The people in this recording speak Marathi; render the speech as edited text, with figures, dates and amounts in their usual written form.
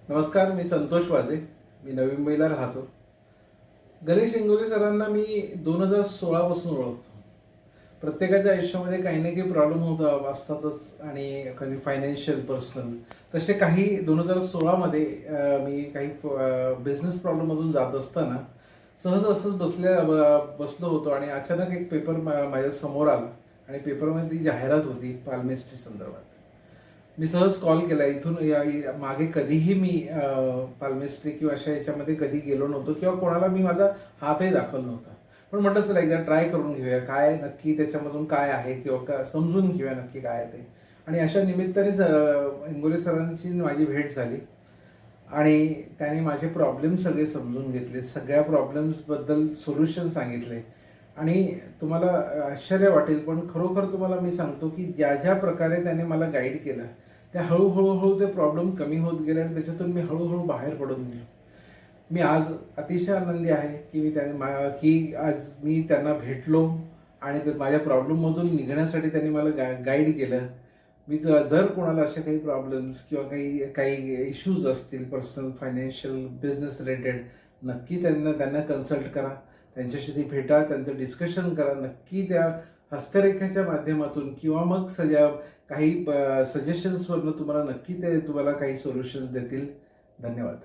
नमस्कार, मी संतोष वाजे. मी नवी मुंबईला राहतो. गणेश इंगोले सरांना मी 2016 पासून ओळखतो. प्रत्येकाच्या आयुष्यामध्ये काही ना काही प्रॉब्लेम होत असतातच आणि कधी फायनान्शियल, पर्सनल. तसे काही 2016 मध्ये मी काही बिझनेस प्रॉब्लेममधून जात असताना सहज असंच बसलो होतो आणि अचानक एक पेपर माझ्या समोर आला आणि पेपरमध्ये ती जाहिरात होती पालमिस्ट्री संदर्भात. मी सहज कॉल केला इथून मागे कधीही मी पालमिस्ट्री किंवा अशा याच्यामध्ये कधी गेलो नव्हतो किंवा कोणाला मी माझा हातही दाखवला नव्हता. पण म्हटलं चला एकदा ट्राय करून घेऊया, काय नक्की त्याच्यामधून काय आहे किंवा समजून घेऊया नक्की काय आहे ते. आणि अशा निमित्ताने इंगोले सरांची माझी भेट झाली आणि त्याने माझे प्रॉब्लेम सगळे समजून घेतले, सगळ्या प्रॉब्लेम्सबद्दल सोल्युशन सांगितले. आणि तुम्हाला आश्चर्य वाटेल पण खरोखर तुम्हाला मी सांगतो की ज्या ज्या प्रकारे त्याने मला गाईड केलं त्या हळूहळू ते प्रॉब्लेम कमी होत गेले आणि त्याच्यातून मी हळूहळू बाहेर पडून गेलो. मी आज अतिशय आनंदी आहे की की आज मी त्यांना भेटलो आणि ते माझ्या प्रॉब्लेममधून निघण्यासाठी त्यांनी मला गाईड केलं. जर कोणाला असे काही प्रॉब्लेम्स किंवा काही काही इश्यूज असतील पर्सनल, फायनान्शियल, बिझनेस रिलेटेड, नक्की त्यांना त्यांना कन्सल्ट करा. त्यांच्याशी ती भेटा, त्यांचं डिस्कशन करा. नक्की त्या हस्तरेखेच्या माध्यमातून किंवा मग काही सजेशन्सवरनं तुम्हाला नक्की ते तुम्हाला काही सोल्युशन्स देतील. धन्यवाद.